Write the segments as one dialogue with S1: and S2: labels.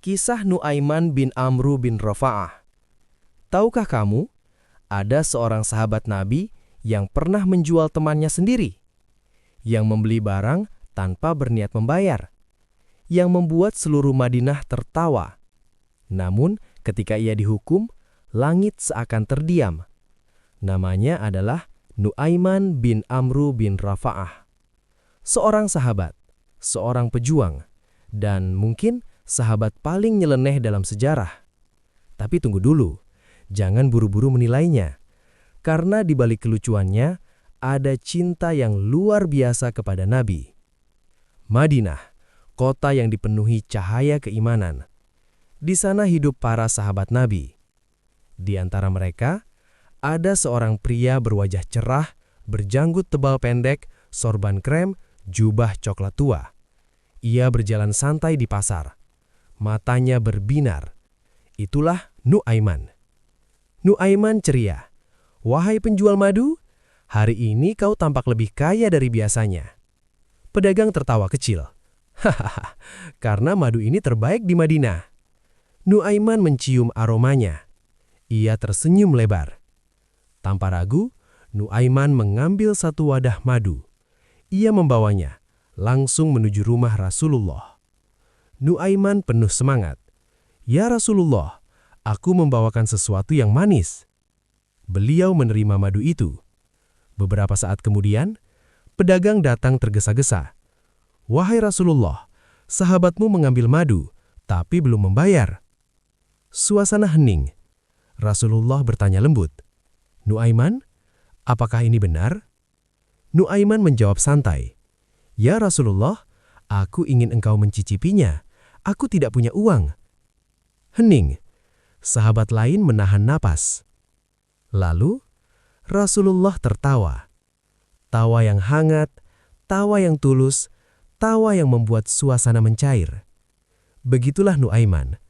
S1: Kisah Nu'aiman bin Amru bin Rafa'ah. Tahukah kamu, ada seorang sahabat Nabi yang pernah menjual temannya sendiri, yang membeli barang tanpa berniat membayar, yang membuat seluruh Madinah tertawa. Namun, ketika ia dihukum, langit seakan terdiam. Namanya adalah Nu'aiman bin Amru bin Rafa'ah. Seorang sahabat, seorang pejuang, dan mungkin sahabat paling nyeleneh dalam sejarah. Tapi tunggu dulu, jangan buru-buru menilainya. Karena di balik kelucuannya, ada cinta yang luar biasa kepada Nabi. Madinah, kota yang dipenuhi cahaya keimanan. Di sana hidup para sahabat Nabi. Di antara mereka, ada seorang pria berwajah cerah, berjanggut tebal pendek, sorban krem, jubah coklat tua. Ia berjalan santai di pasar. Matanya berbinar. Itulah Nu'aiman. Nu'aiman ceria. "Wahai penjual madu, hari ini kau tampak lebih kaya dari biasanya." Pedagang tertawa kecil. "Hahaha, karena madu ini terbaik di Madinah." Nu'aiman mencium aromanya. Ia tersenyum lebar. Tanpa ragu, Nu'aiman mengambil satu wadah madu. Ia membawanya langsung menuju rumah Rasulullah. Nu'aiman penuh semangat. "Ya Rasulullah, aku membawakan sesuatu yang manis." Beliau menerima madu itu. Beberapa saat kemudian, pedagang datang tergesa-gesa. "Wahai Rasulullah, sahabatmu mengambil madu, tapi belum membayar." Suasana hening. Rasulullah bertanya lembut, "Nu'aiman, apakah ini benar?" Nu'aiman menjawab santai, "Ya Rasulullah, aku ingin engkau mencicipinya. Aku tidak punya uang." Hening. Sahabat lain menahan napas. Lalu, Rasulullah tertawa. Tawa yang hangat, tawa yang tulus, tawa yang membuat suasana mencair. Begitulah Nu'aiman.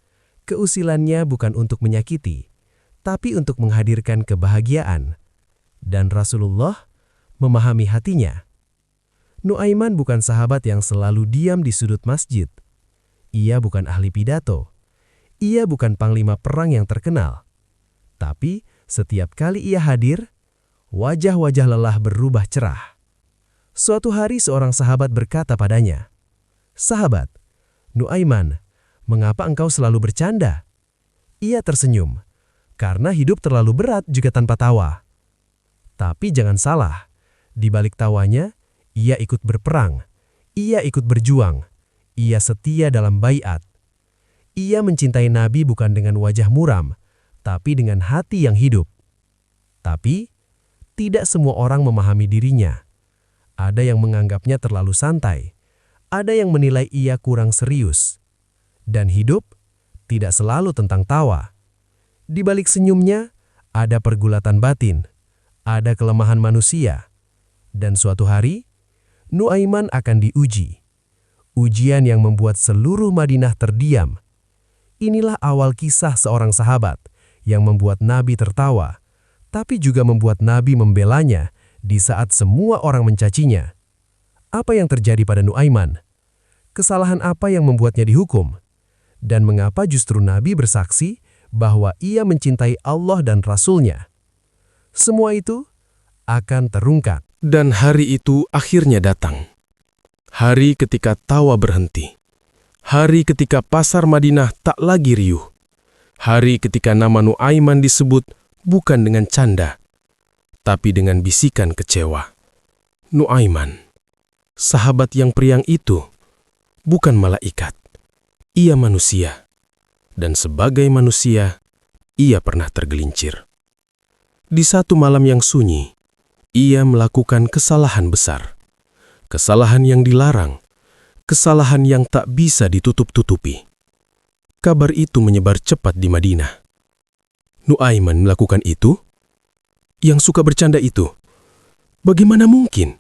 S1: Keusilannya bukan untuk menyakiti, tapi untuk menghadirkan kebahagiaan. Dan Rasulullah memahami hatinya. Nu'aiman bukan sahabat yang selalu diam di sudut masjid. Ia bukan ahli pidato. Ia bukan panglima perang yang terkenal. Tapi setiap kali ia hadir, wajah-wajah lelah berubah cerah. Suatu hari seorang sahabat berkata padanya, "Sahabat, Nu'aiman, mengapa engkau selalu bercanda?" Ia tersenyum, "Karena hidup terlalu berat jika tanpa tawa." Tapi jangan salah, di balik tawanya, ia ikut berperang, ia ikut berjuang, ia setia dalam baiat. Ia mencintai Nabi bukan dengan wajah muram, tapi dengan hati yang hidup. Tapi, tidak semua orang memahami dirinya. Ada yang menganggapnya terlalu santai, ada yang menilai ia kurang serius. Dan hidup tidak selalu tentang tawa. Di balik senyumnya, ada pergulatan batin, ada kelemahan manusia. Dan suatu hari, Nu'aiman akan diuji. Ujian yang membuat seluruh Madinah terdiam. Inilah awal kisah seorang sahabat yang membuat Nabi tertawa, tapi juga membuat Nabi membelanya di saat semua orang mencacinya. Apa yang terjadi pada Nu'aiman? Kesalahan apa yang membuatnya dihukum? Dan mengapa justru Nabi bersaksi bahwa ia mencintai Allah dan Rasul-Nya? Semua itu akan terungkap.
S2: Dan hari itu akhirnya datang. Hari ketika tawa berhenti. Hari ketika pasar Madinah tak lagi riuh. Hari ketika nama Nu'aiman disebut bukan dengan canda, tapi dengan bisikan kecewa. Nu'aiman, sahabat yang periang itu, bukan malaikat. Ia manusia. Dan sebagai manusia, ia pernah tergelincir. Di satu malam yang sunyi, ia melakukan kesalahan besar. Kesalahan yang dilarang. Kesalahan yang tak bisa ditutup-tutupi. Kabar itu menyebar cepat di Madinah. Nu'aiman melakukan itu? Yang suka bercanda itu? Bagaimana mungkin?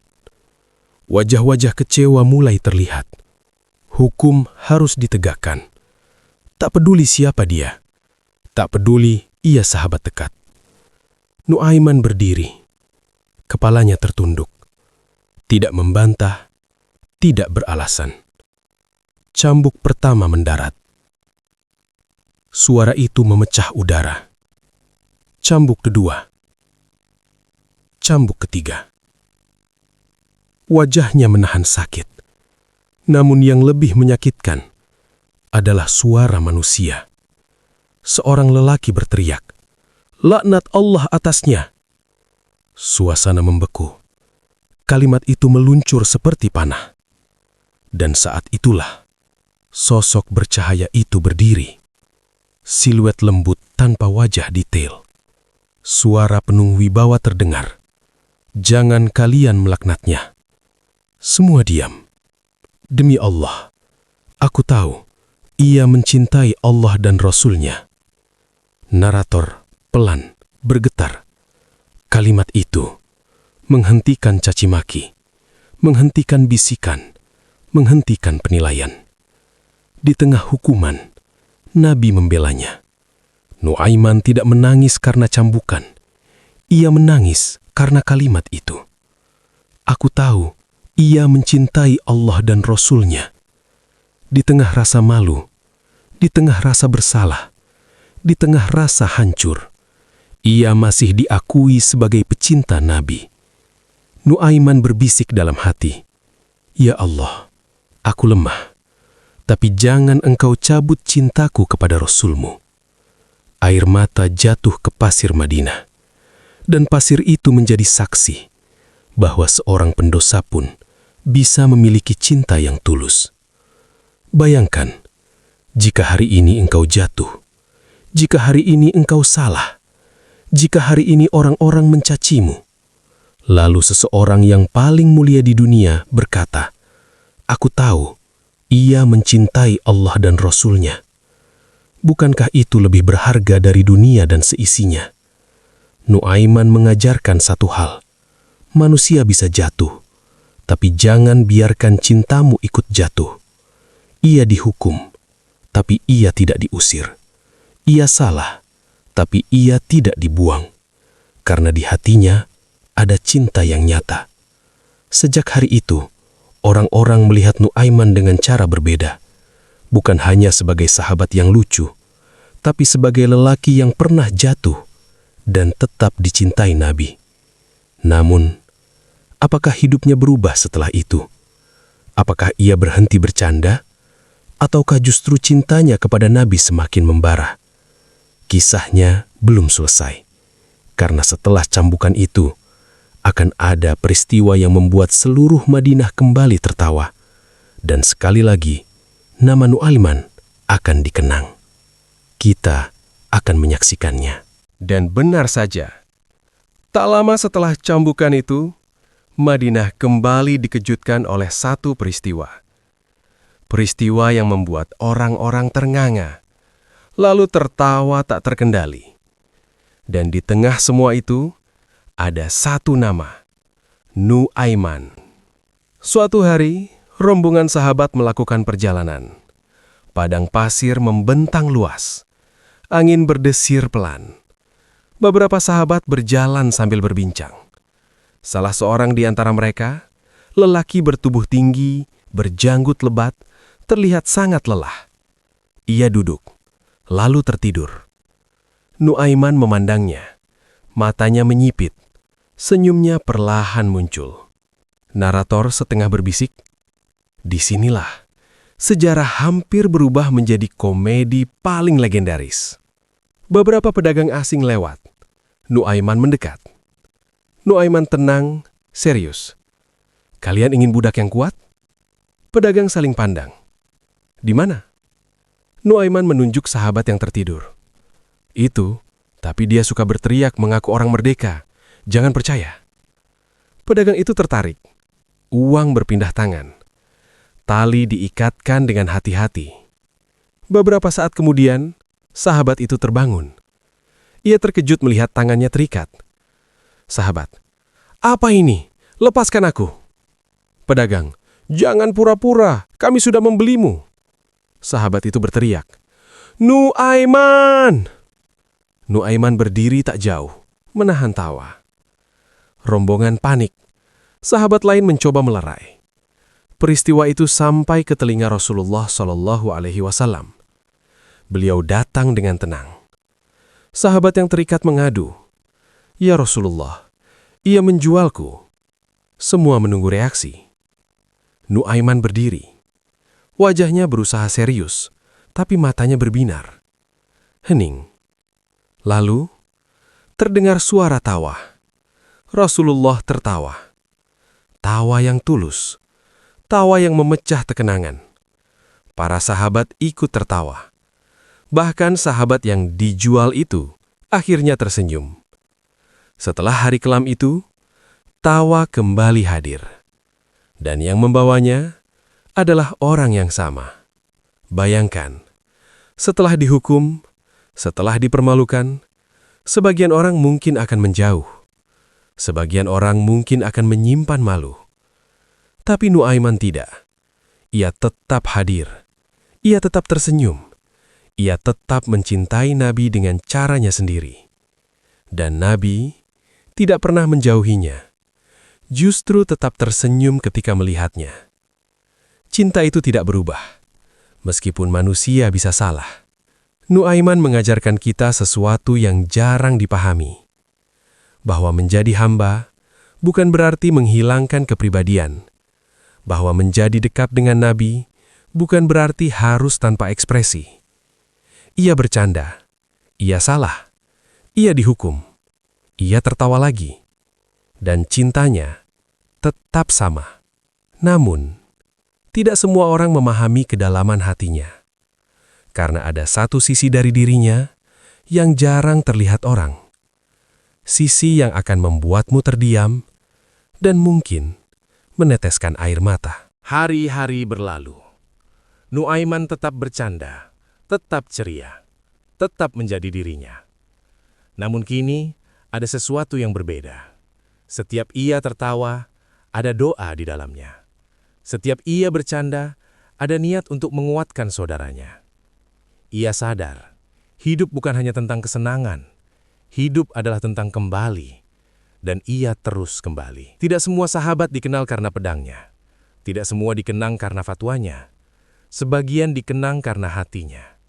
S2: Wajah-wajah kecewa mulai terlihat. Hukum harus ditegakkan. Tak peduli siapa dia. Tak peduli ia sahabat dekat. Nu'aiman berdiri. Kepalanya tertunduk. Tidak membantah, tidak beralasan. Cambuk pertama mendarat. Suara itu memecah udara. Cambuk kedua. Cambuk ketiga. Wajahnya menahan sakit. Namun yang lebih menyakitkan adalah suara manusia. Seorang lelaki berteriak, "Laknat Allah atasnya!" Suasana membeku. Kalimat itu meluncur seperti panah. Dan saat itulah sosok bercahaya itu berdiri. Siluet lembut tanpa wajah detail. Suara penuh wibawa terdengar. "Jangan kalian melaknatnya." Semua diam. "Demi Allah, aku tahu ia mencintai Allah dan Rasul-Nya." Narator pelan bergetar. Kalimat itu menghentikan caci maki, menghentikan bisikan, menghentikan penilaian. Di tengah hukuman, Nabi membelanya. Nuaiman tidak menangis karena cambukan. Ia menangis karena kalimat itu. "Aku tahu ia mencintai Allah dan Rasul-Nya." Di tengah rasa malu, di tengah rasa bersalah, di tengah rasa hancur, ia masih diakui sebagai pecinta Nabi. Nuaiman berbisik dalam hati, "Ya Allah, aku lemah. Tapi jangan engkau cabut cintaku kepada Rasul-Mu." Air mata jatuh ke pasir Madinah. Dan pasir itu menjadi saksi bahwa seorang pendosa pun bisa memiliki cinta yang tulus. Bayangkan, jika hari ini engkau jatuh, jika hari ini engkau salah, jika hari ini orang-orang mencacimu, lalu seseorang yang paling mulia di dunia berkata, "Aku tahu ia mencintai Allah dan Rasul-Nya." Bukankah itu lebih berharga dari dunia dan seisinya? Nuaiman mengajarkan satu hal. Manusia bisa jatuh, tapi jangan biarkan cintamu ikut jatuh. Ia dihukum, tapi ia tidak diusir. Ia salah, tapi ia tidak dibuang. Karena di hatinya ada cinta yang nyata. Sejak hari itu, orang-orang melihat Nuaiman dengan cara berbeda. Bukan hanya sebagai sahabat yang lucu, tapi sebagai lelaki yang pernah jatuh dan tetap dicintai Nabi. Namun, apakah hidupnya berubah setelah itu? Apakah ia berhenti bercanda? Ataukah justru cintanya kepada Nabi semakin membara? Kisahnya belum selesai. Karena setelah cambukan itu, akan ada peristiwa yang membuat seluruh Madinah kembali tertawa. Dan sekali lagi, nama Nuaiman akan dikenang. Kita akan menyaksikannya.
S1: Dan benar saja, tak lama setelah cambukan itu, Madinah kembali dikejutkan oleh satu peristiwa. Peristiwa yang membuat orang-orang ternganga, lalu tertawa tak terkendali. Dan di tengah semua itu, ada satu nama, Nuaiman. Suatu hari, rombongan sahabat melakukan perjalanan. Padang pasir membentang luas. Angin berdesir pelan. Beberapa sahabat berjalan sambil berbincang. Salah seorang di antara mereka, lelaki bertubuh tinggi, berjanggut lebat, terlihat sangat lelah. Ia duduk, lalu tertidur. Nuaiman memandangnya. Matanya menyipit. Senyumnya perlahan muncul. Narator setengah berbisik, "Disinilah sejarah hampir berubah menjadi komedi paling legendaris." Beberapa pedagang asing lewat. Nuaiman mendekat. Nuaiman tenang, serius. "Kalian ingin budak yang kuat?" Pedagang saling pandang. "Di mana?" Nuaiman menunjuk sahabat yang tertidur. "Itu, tapi dia suka berteriak mengaku orang merdeka. Jangan percaya." Pedagang itu tertarik. Uang berpindah tangan. Tali diikatkan dengan hati-hati. Beberapa saat kemudian, sahabat itu terbangun. Ia terkejut melihat tangannya terikat. "Sahabat, apa ini? Lepaskan aku." Pedagang, "Jangan pura-pura, kami sudah membelimu." Sahabat itu berteriak, "Nuaiman!" Nuaiman berdiri tak jauh, menahan tawa. Rombongan panik. Sahabat lain mencoba melerai. Peristiwa itu sampai ke telinga Rasulullah SAW.
S2: Beliau datang dengan tenang. Sahabat yang terikat mengadu, "Ya Rasulullah, ia menjualku." Semua menunggu reaksi. Nuaiman berdiri. Wajahnya berusaha serius, tapi matanya berbinar. Hening. Lalu, terdengar suara tawa. Rasulullah tertawa. Tawa yang tulus. Tawa yang memecah tekenangan. Para sahabat ikut tertawa. Bahkan sahabat yang dijual itu akhirnya tersenyum. Setelah hari kelam itu, tawa kembali hadir. Dan yang membawanya adalah orang yang sama. Bayangkan, setelah dihukum, setelah dipermalukan, sebagian orang mungkin akan menjauh. Sebagian orang mungkin akan menyimpan malu. Tapi Nuaiman tidak. Ia tetap hadir. Ia tetap tersenyum. Ia tetap mencintai Nabi dengan caranya sendiri. Dan Nabi tidak pernah menjauhinya. Justru tetap tersenyum ketika melihatnya. Cinta itu tidak berubah. Meskipun manusia bisa salah. Nuaiman mengajarkan kita sesuatu yang jarang dipahami. Bahwa menjadi hamba bukan berarti menghilangkan kepribadian. Bahwa menjadi dekat dengan Nabi bukan berarti harus tanpa ekspresi. Ia bercanda, ia salah, ia dihukum, ia tertawa lagi, dan cintanya tetap sama. Namun, tidak semua orang memahami kedalaman hatinya, karena ada satu sisi dari dirinya yang jarang terlihat orang. Sisi yang akan membuatmu terdiam dan mungkin meneteskan air mata. Hari-hari berlalu. Nuaiman tetap bercanda, tetap ceria, tetap menjadi dirinya. Namun kini ada sesuatu yang berbeda. Setiap ia tertawa, ada doa di dalamnya. Setiap ia bercanda, ada niat untuk menguatkan saudaranya. Ia sadar, hidup bukan hanya tentang kesenangan. Hidup adalah tentang kembali. Dan ia terus kembali. Tidak semua sahabat dikenal karena pedangnya. Tidak semua dikenang karena fatwanya. Sebagian dikenang karena hatinya.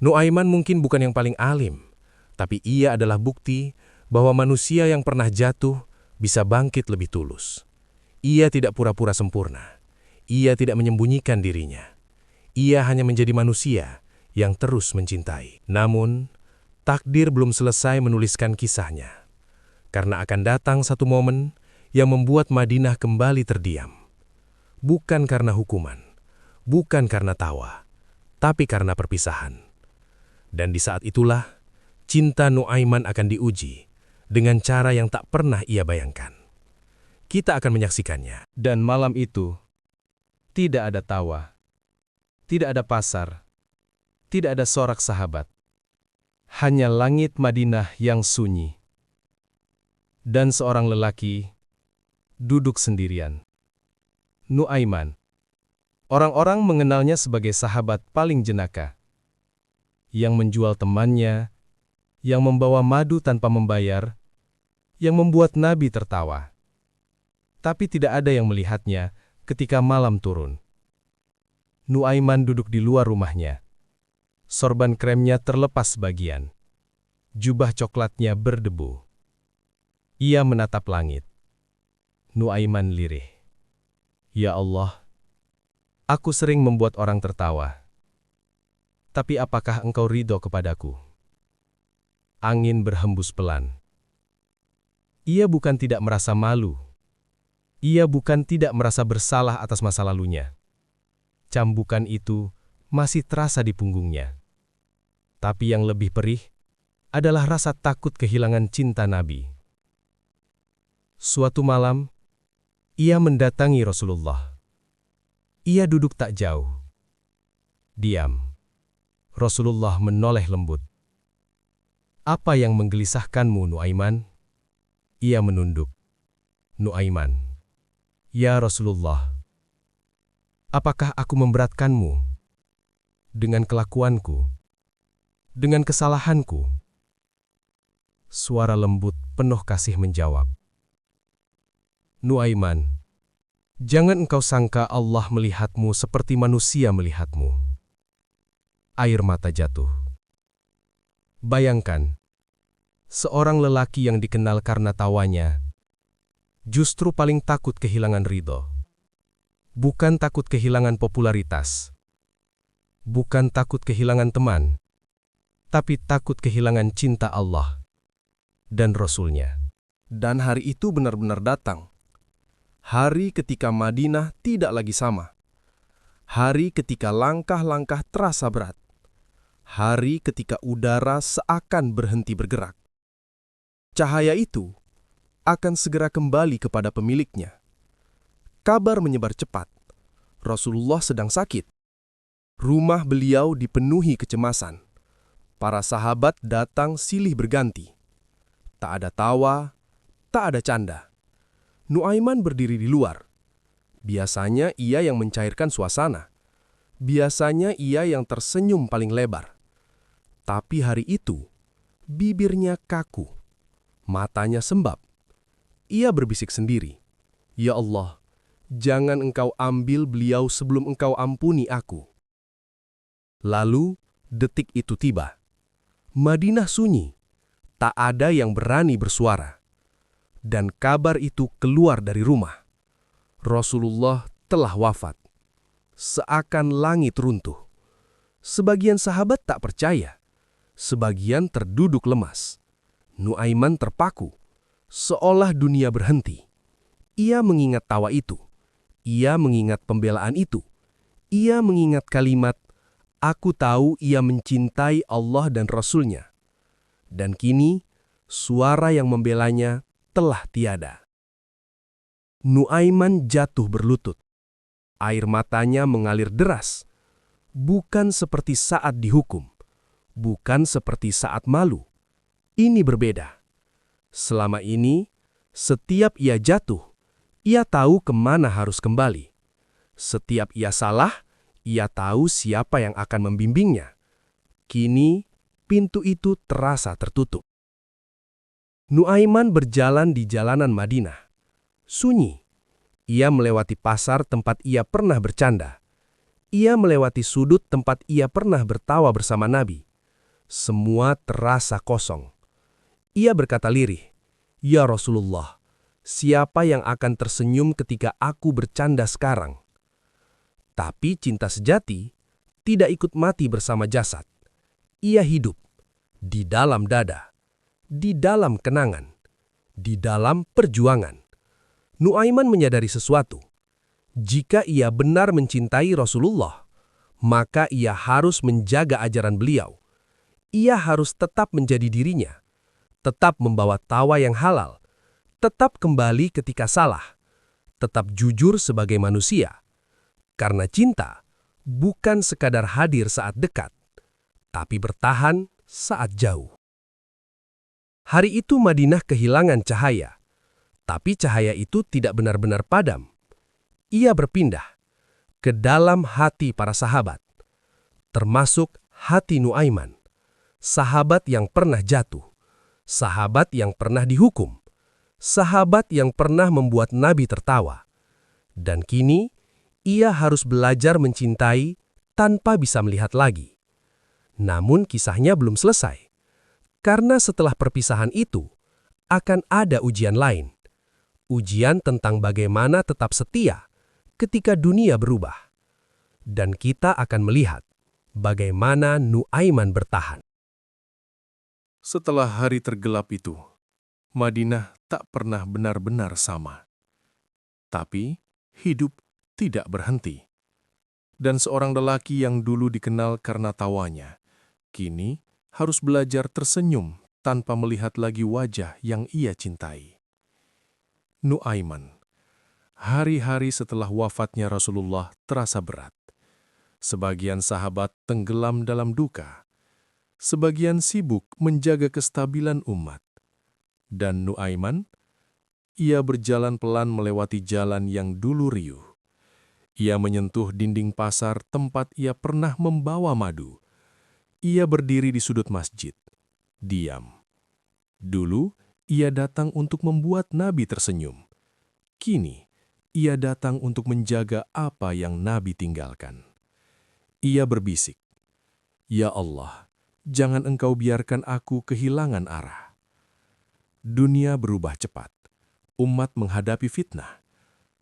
S2: Nuaiman mungkin bukan yang paling alim, tapi ia adalah bukti bahwa manusia yang pernah jatuh bisa bangkit lebih tulus. Ia tidak pura-pura sempurna. Ia tidak menyembunyikan dirinya. Ia hanya menjadi manusia yang terus mencintai. Namun, takdir belum selesai menuliskan kisahnya. Karena akan datang satu momen yang membuat Madinah kembali terdiam. Bukan karena hukuman, bukan karena tawa, tapi karena perpisahan. Dan di saat itulah, cinta Nuaiman akan diuji dengan cara yang tak pernah ia bayangkan. Kita akan menyaksikannya.
S1: Dan malam itu, tidak ada tawa, tidak ada pasar, tidak ada sorak sahabat. Hanya langit Madinah yang sunyi. Dan seorang lelaki duduk sendirian. Nuaiman. Orang-orang mengenalnya sebagai sahabat paling jenaka. Yang menjual temannya, yang membawa madu tanpa membayar, yang membuat Nabi tertawa. Tapi tidak ada yang melihatnya ketika malam turun. Nuaiman duduk di luar rumahnya. Sorban kremnya terlepas sebagian. Jubah coklatnya berdebu. Ia menatap langit. Nuaiman lirih. Ya Allah, aku sering membuat orang tertawa. Tapi apakah engkau ridho kepadaku? Angin berhembus pelan. Ia bukan tidak merasa malu. Ia bukan tidak merasa bersalah atas masa lalunya. Cambukan itu masih terasa di punggungnya. Tapi yang lebih perih adalah rasa takut kehilangan cinta Nabi. Suatu malam, ia mendatangi Rasulullah. Ia duduk tak jauh. Diam. Rasulullah menoleh lembut. Apa yang menggelisahkanmu, Nuaiman? Ia menunduk. Nuaiman. Ya Rasulullah, apakah aku memberatkanmu? Dengan kelakuanku? Dengan kesalahanku? Suara lembut penuh kasih menjawab. Nuaiman, jangan engkau sangka Allah melihatmu seperti manusia melihatmu.
S2: air mata jatuh. Bayangkan, seorang lelaki yang dikenal karena tawanya, justru paling takut kehilangan ridho. Bukan takut kehilangan popularitas, bukan takut kehilangan teman, tapi takut kehilangan cinta Allah dan Rasul-Nya. Dan hari itu benar-benar datang. Hari ketika Madinah tidak lagi sama. Hari ketika langkah-langkah terasa berat. Hari ketika udara seakan berhenti bergerak. Cahaya itu akan segera kembali kepada pemiliknya. Kabar menyebar cepat. Rasulullah sedang sakit. Rumah beliau dipenuhi kecemasan. Para sahabat datang silih berganti. Tak ada tawa, tak ada canda. Nuaiman berdiri di luar. Biasanya ia yang mencairkan suasana. Biasanya ia yang tersenyum paling lebar. Tapi hari itu, bibirnya kaku. Matanya sembab. Ia berbisik sendiri, "Ya Allah, jangan Engkau ambil beliau sebelum Engkau ampuni aku." Lalu, detik itu tiba. Madinah sunyi. Tak ada yang berani bersuara. Dan kabar itu keluar dari rumah. Rasulullah telah wafat. Seakan langit runtuh. Sebagian sahabat tak percaya. Sebagian terduduk lemas. Nuaiman terpaku. Seolah dunia berhenti. Ia mengingat tawa itu. Ia mengingat pembelaan itu. Ia mengingat kalimat, "Aku tahu ia mencintai Allah dan Rasul-Nya." Dan kini, suara yang membelanya telah tiada. Nuaiman jatuh berlutut. Air matanya mengalir deras. Bukan seperti saat dihukum. Bukan seperti saat malu. Ini berbeda. Selama ini, setiap ia jatuh, ia tahu kemana harus kembali. Setiap ia salah, ia tahu siapa yang akan membimbingnya. Kini, pintu itu terasa tertutup. Nuaiman berjalan di jalanan Madinah. Sunyi. Ia melewati pasar tempat ia pernah bercanda. Ia melewati sudut tempat ia pernah bertawa bersama Nabi. Semua terasa kosong. Ia berkata lirih, "Ya Rasulullah, siapa yang akan tersenyum ketika aku bercanda sekarang?" Tapi cinta sejati tidak ikut mati bersama jasad. Ia hidup di dalam dada, di dalam kenangan, di dalam perjuangan. Nuaiman menyadari sesuatu. Jika ia benar mencintai Rasulullah, maka ia harus menjaga ajaran beliau. Ia harus tetap menjadi dirinya, tetap membawa tawa yang halal, tetap kembali ketika salah, tetap jujur sebagai manusia. Karena cinta bukan sekadar hadir saat dekat, tapi bertahan saat jauh. Hari itu Madinah kehilangan cahaya, tapi cahaya itu tidak benar-benar padam. Ia berpindah ke dalam hati para sahabat, termasuk hati Nuaiman, sahabat yang pernah jatuh, sahabat yang pernah dihukum, sahabat yang pernah membuat Nabi tertawa. Dan kini, ia harus belajar mencintai tanpa bisa melihat lagi. Namun kisahnya belum selesai, karena setelah perpisahan itu, akan ada ujian lain. Ujian tentang bagaimana tetap setia ketika dunia berubah. Dan kita akan melihat bagaimana Nuaiman bertahan. Setelah hari tergelap itu, Madinah tak pernah benar-benar sama. Tapi hidup tidak berhenti. Dan seorang lelaki yang dulu dikenal karena tawanya, kini harus belajar tersenyum tanpa melihat lagi wajah yang ia cintai. Nuaiman. Hari-hari setelah wafatnya Rasulullah terasa berat. Sebagian sahabat tenggelam dalam duka. Sebagian sibuk menjaga kestabilan umat. Dan Nuaiman, ia berjalan pelan melewati jalan yang dulu riuh. Ia menyentuh dinding pasar tempat ia pernah membawa madu. Ia berdiri di sudut masjid, diam. Dulu, ia datang untuk membuat Nabi tersenyum. Kini, ia datang untuk menjaga apa yang Nabi tinggalkan. Ia berbisik, Ya Allah, jangan Engkau biarkan aku kehilangan arah. Dunia berubah cepat. Umat menghadapi fitnah.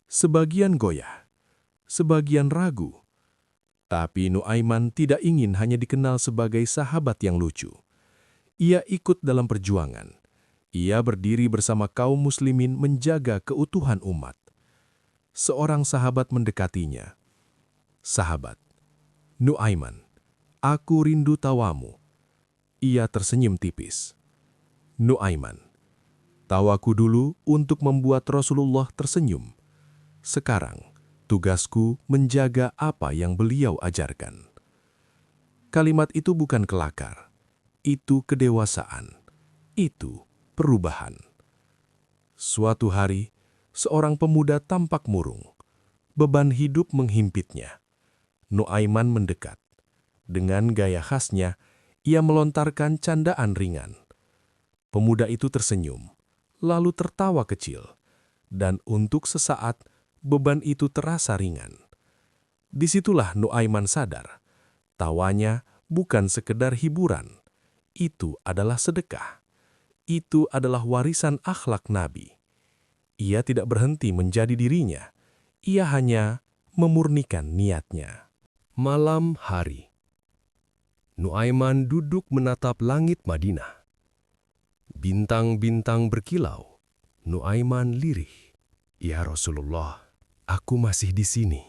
S2: Sebagian goyah, sebagian ragu. Tapi Nuaiman tidak ingin hanya dikenal sebagai sahabat yang lucu. Ia ikut dalam perjuangan. Ia berdiri bersama kaum muslimin menjaga keutuhan umat. Seorang sahabat mendekatinya. Sahabat, Nuaiman, aku rindu tawamu. Ia tersenyum tipis. Nuaiman, tawaku dulu untuk membuat Rasulullah tersenyum. Sekarang, tugasku menjaga apa yang beliau ajarkan. Kalimat itu bukan kelakar. Itu kedewasaan. Itu perubahan. Suatu hari, seorang pemuda tampak murung. Beban hidup menghimpitnya. Nuaiman mendekat. Dengan gaya khasnya, ia melontarkan candaan ringan. Pemuda itu tersenyum, lalu tertawa kecil. Dan untuk sesaat, beban itu terasa ringan. Disitulah Nuaiman sadar. Tawanya bukan sekedar hiburan. Itu adalah sedekah. Itu adalah warisan akhlak Nabi. Ia tidak berhenti menjadi dirinya. Ia hanya memurnikan niatnya. Malam hari. Nuaiman duduk menatap langit Madinah. Bintang-bintang berkilau. Nuaiman lirih. Ya Rasulullah, aku masih di sini.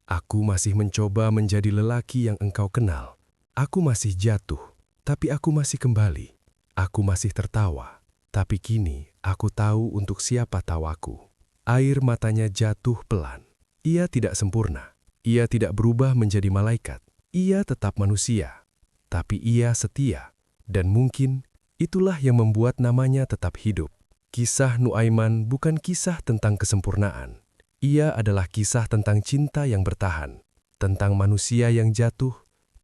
S2: Aku masih mencoba menjadi lelaki yang engkau kenal. Aku masih jatuh, tapi aku masih kembali. Aku masih tertawa, tapi kini aku tahu untuk siapa tawaku. Air matanya jatuh pelan. Ia tidak sempurna. Ia tidak berubah menjadi malaikat. Ia tetap manusia. Tapi ia setia. Dan mungkin itulah yang membuat namanya tetap hidup. Kisah Nuaiman bukan kisah tentang kesempurnaan. Ia adalah kisah tentang cinta yang bertahan. Tentang manusia yang jatuh,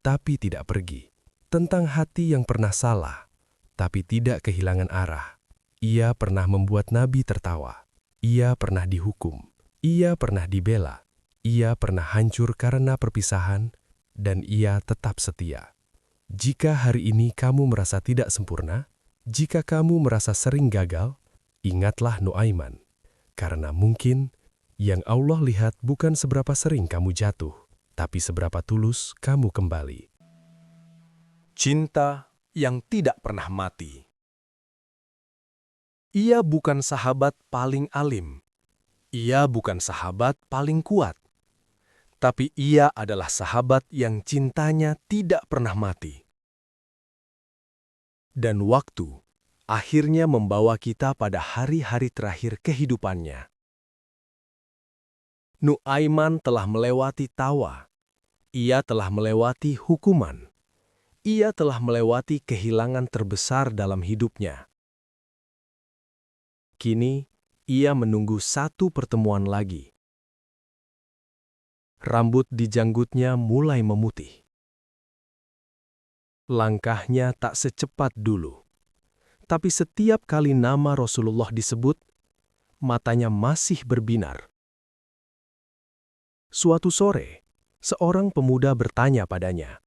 S2: tapi tidak pergi. Tentang hati yang pernah salah, tapi tidak kehilangan arah. Ia pernah membuat Nabi tertawa. Ia pernah dihukum. Ia pernah dibela. Ia pernah hancur karena perpisahan, dan ia tetap setia. Jika hari ini kamu merasa tidak sempurna, jika kamu merasa sering gagal, ingatlah Nuaiman. Karena mungkin yang Allah lihat bukan seberapa sering kamu jatuh, tapi seberapa tulus kamu kembali.
S3: Cinta yang tidak pernah mati. Ia bukan sahabat paling alim. Ia bukan sahabat paling kuat. Tapi ia adalah sahabat yang cintanya tidak pernah mati. Dan waktu akhirnya membawa kita pada hari-hari terakhir kehidupannya. Nuaiman telah melewati tawa. Ia telah melewati hukuman. Ia telah melewati kehilangan terbesar dalam hidupnya. Kini, ia menunggu satu pertemuan lagi. Rambut di janggutnya mulai memutih. Langkahnya tak secepat dulu. Tapi setiap kali nama Rasulullah disebut, matanya masih berbinar. Suatu sore, seorang pemuda bertanya padanya,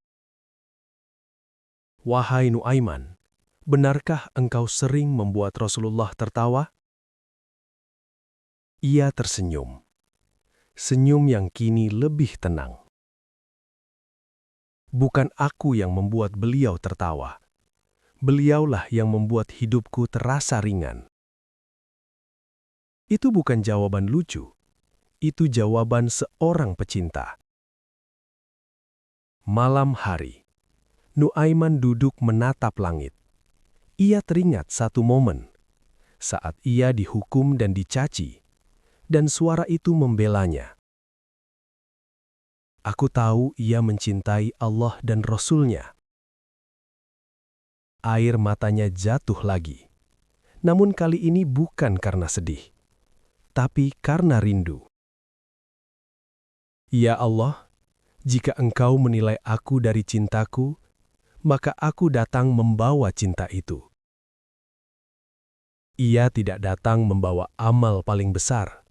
S3: "Wahai Nuaiman, benarkah engkau sering membuat Rasulullah tertawa?" Ia tersenyum. Senyum yang kini lebih tenang. Bukan aku yang membuat beliau tertawa. Beliaulah yang membuat hidupku terasa ringan. Itu bukan jawaban lucu. Itu jawaban seorang pecinta. Malam hari, Nuaiman duduk menatap langit. Ia teringat satu momen saat ia dihukum dan dicaci, dan suara itu membelanya. Aku tahu ia mencintai Allah dan Rasul-Nya. Air matanya jatuh lagi. Namun kali ini bukan karena sedih, tapi karena rindu. Ya Allah, jika Engkau menilai aku dari cintaku, maka aku datang membawa cinta itu. Ia tidak datang membawa amal paling besar.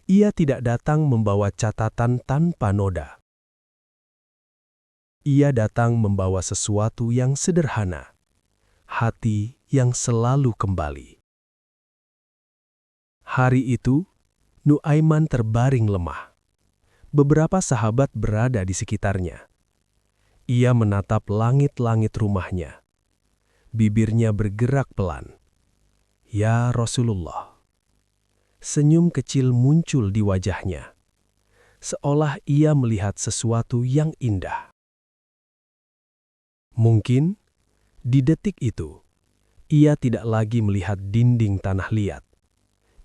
S3: Ia tidak datang membawa catatan tanpa noda. Ia datang membawa sesuatu yang sederhana, hati yang selalu kembali. Hari itu, Nuaiman terbaring lemah. Beberapa sahabat berada di sekitarnya. Ia menatap langit-langit rumahnya. Bibirnya bergerak pelan. "Ya Rasulullah." Senyum kecil muncul di wajahnya, seolah ia melihat sesuatu yang indah. Mungkin di detik itu, ia tidak lagi melihat dinding tanah liat.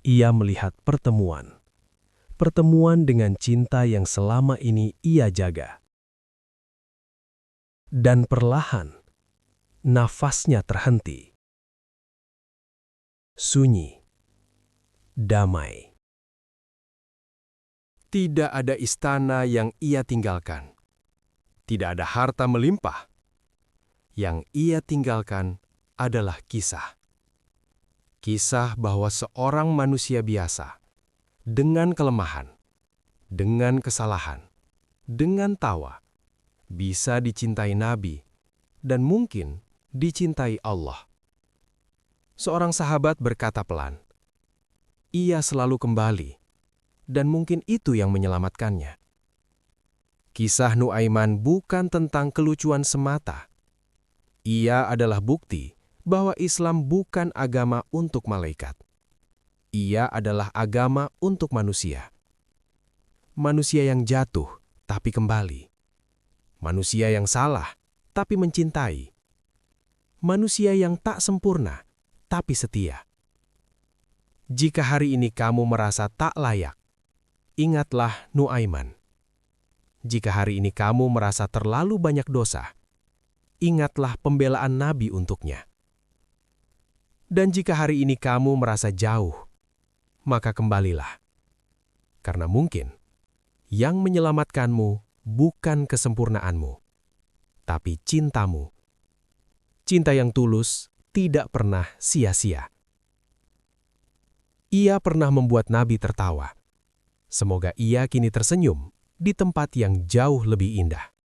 S3: Ia melihat pertemuan. Pertemuan dengan cinta yang selama ini ia jaga. Dan perlahan, nafasnya terhenti. Sunyi. Damai.
S2: Tidak ada istana yang ia tinggalkan. Tidak ada harta melimpah. Yang ia tinggalkan adalah kisah. Kisah bahwa seorang manusia biasa, dengan kelemahan, dengan kesalahan, dengan tawa, bisa dicintai Nabi, dan mungkin dicintai Allah. Seorang sahabat berkata pelan, ia selalu kembali, dan mungkin itu yang menyelamatkannya. Kisah Nuaiman bukan tentang kelucuan semata. Ia adalah bukti bahwa Islam bukan agama untuk malaikat. Ia adalah agama untuk manusia. Manusia yang jatuh, tapi kembali. Manusia yang salah, tapi mencintai. Manusia yang tak sempurna, tapi setia. Jika hari ini kamu merasa tak layak, ingatlah Nuaiman. Jika hari ini kamu merasa terlalu banyak dosa, ingatlah pembelaan Nabi untuknya. Dan jika hari ini kamu merasa jauh, maka kembalilah. Karena mungkin yang menyelamatkanmu bukan kesempurnaanmu, tapi cintamu. Cinta yang tulus tidak pernah sia-sia. Ia pernah membuat Nabi tertawa. Semoga ia kini tersenyum di tempat yang jauh lebih indah.